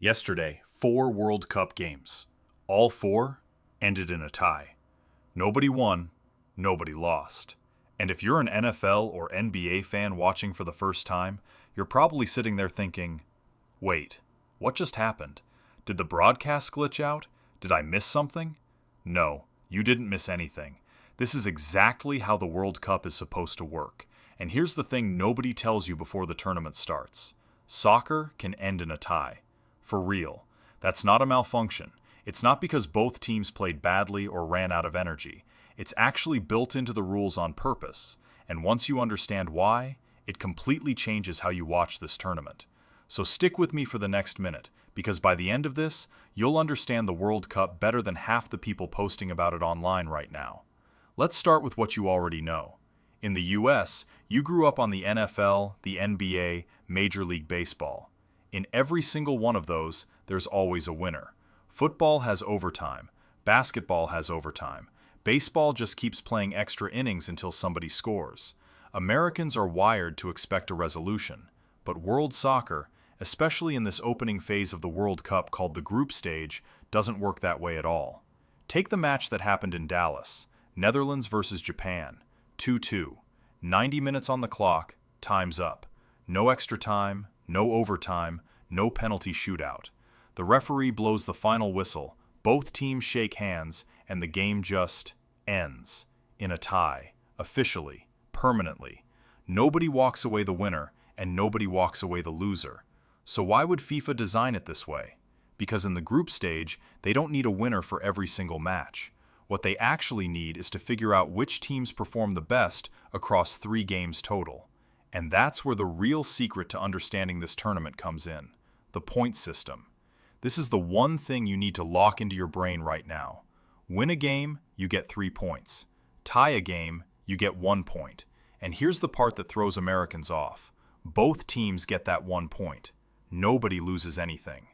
Yesterday, 4 World Cup games. All 4 ended in a tie. Nobody won, nobody lost. And if you're an NFL or NBA fan watching for the first time, you're probably sitting there thinking, wait, what just happened? Did the broadcast glitch out? Did I miss something? No, you didn't miss anything. This is exactly how the World Cup is supposed to work. And here's the thing nobody tells you before the tournament starts. Soccer can end in a tie. For real. That's not a malfunction. It's not because both teams played badly or ran out of energy. It's actually built into the rules on purpose. And once you understand why, it completely changes how you watch this tournament. So stick with me for the next minute, because by the end of this, you'll understand the World Cup better than half the people posting about it online right now. Let's start with what you already know. In the US, you grew up on the NFL, the NBA, Major League Baseball. In every single one of those, there's always a winner. Football has overtime. Basketball has overtime. Baseball just keeps playing extra innings until somebody scores. Americans are wired to expect a resolution. But world soccer, especially in this opening phase of the World Cup called the group stage, doesn't work that way at all. Take the match that happened in Dallas, Netherlands versus Japan, 2-2. 90 minutes on the clock, time's up. No extra time, no overtime, no penalty shootout. The referee blows the final whistle, both teams shake hands, and the game just ends. In a tie. Officially. Permanently. Nobody walks away the winner, and nobody walks away the loser. So why would FIFA design it this way? Because in the group stage, they don't need a winner for every single match. What they actually need is to figure out which teams perform the best across 3 games total. And that's where the real secret to understanding this tournament comes in. The point system. This is the one thing you need to lock into your brain right now. Win a game, you get 3 points. Tie a game, you get 1 point. And here's the part that throws Americans off. Both teams get that 1 point. Nobody loses anything.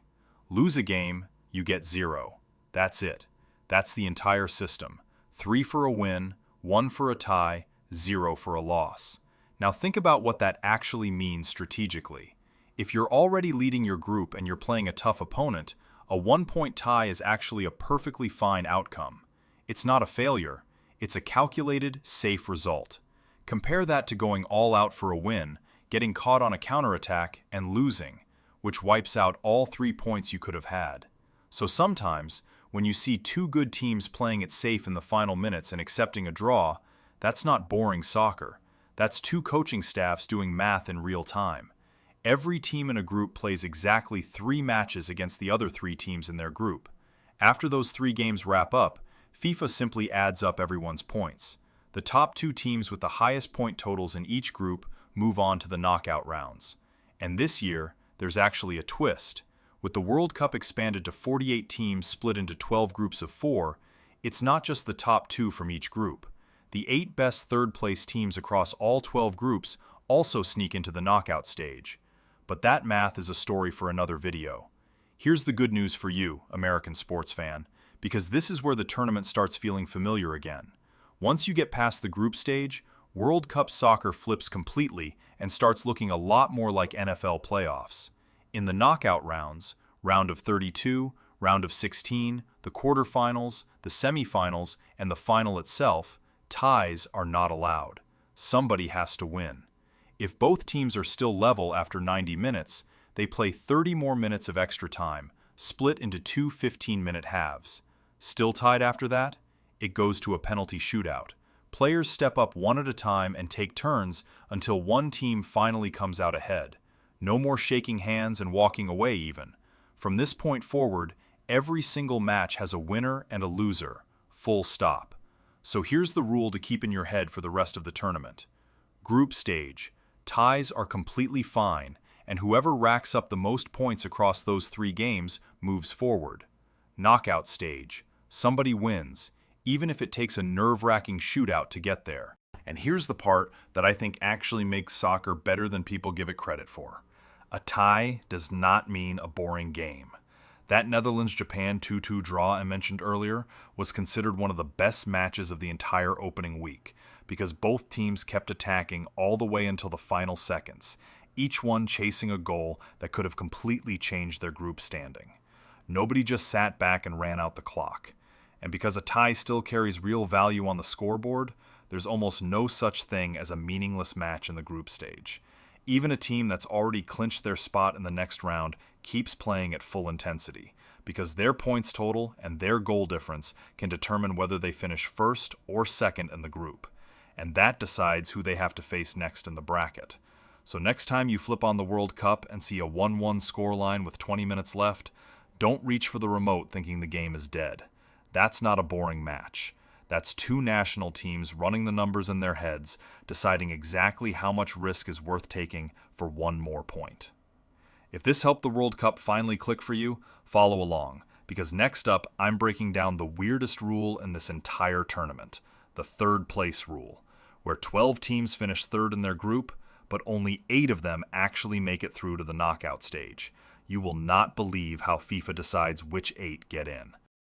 Lose a game, you get 0. That's it. That's the entire system. 3 for a win, 1 for a tie, 0 for a loss. Now think about what that actually means strategically. If you're already leading your group and you're playing a tough opponent, a 1-point tie is actually a perfectly fine outcome. It's not a failure. It's a calculated, safe result. Compare that to going all out for a win, getting caught on a counterattack, and losing, which wipes out all 3 points you could have had. So sometimes, when you see 2 good teams playing it safe in the final minutes and accepting a draw, that's not boring soccer. That's 2 coaching staffs doing math in real time. Every team in a group plays exactly 3 matches against the other 3 teams in their group. After those 3 games wrap up, FIFA simply adds up everyone's points. The top 2 teams with the highest point totals in each group move on to the knockout rounds. And this year, there's actually a twist. With the World Cup expanded to 48 teams split into 12 groups of 4, it's not just the top 2 from each group. The 8 best third-place teams across all 12 groups also sneak into the knockout stage. But that math is a story for another video. Here's the good news for you, American sports fan, because this is where the tournament starts feeling familiar again. Once you get past the group stage, World Cup soccer flips completely and starts looking a lot more like NFL playoffs. In the knockout rounds, round of 32, round of 16, the quarterfinals, the semifinals, and the final itself, ties are not allowed. Somebody has to win. If both teams are still level after 90 minutes, they play 30 more minutes of extra time, split into 2 15-minute halves. Still tied after that? It goes to a penalty shootout. Players step up one at a time and take turns until one team finally comes out ahead. No more shaking hands and walking away even. From this point forward, every single match has a winner and a loser. Full stop. So here's the rule to keep in your head for the rest of the tournament. Group stage. Ties are completely fine, and whoever racks up the most points across those 3 games moves forward. Knockout stage. Somebody wins, even if it takes a nerve-wracking shootout to get there. And here's the part that I think actually makes soccer better than people give it credit for. A tie does not mean a boring game. That Netherlands-Japan 2-2 draw I mentioned earlier was considered one of the best matches of the entire opening week because both teams kept attacking all the way until the final seconds. each one chasing a goal that could have completely changed their group standing. Nobody just sat back and ran out the clock. And because a tie still carries real value on the scoreboard, there's almost no such thing as a meaningless match in the group stage. Even a team that's already clinched their spot in the next round keeps playing at full intensity, because their points total and their goal difference can determine whether they finish first or second in the group. And that decides who they have to face next in the bracket. So next time you flip on the World Cup and see a 1-1 scoreline with 20 minutes left, don't reach for the remote thinking the game is dead. That's not a boring match. That's two national teams running the numbers in their heads, deciding exactly how much risk is worth taking for one more point. If this helped the World Cup finally click for you, follow along, because next up I'm breaking down the weirdest rule in this entire tournament, the third place rule, where 12 teams finish third in their group, but only 8 of them actually make it through to the knockout stage. You will not believe how FIFA decides which 8 get in.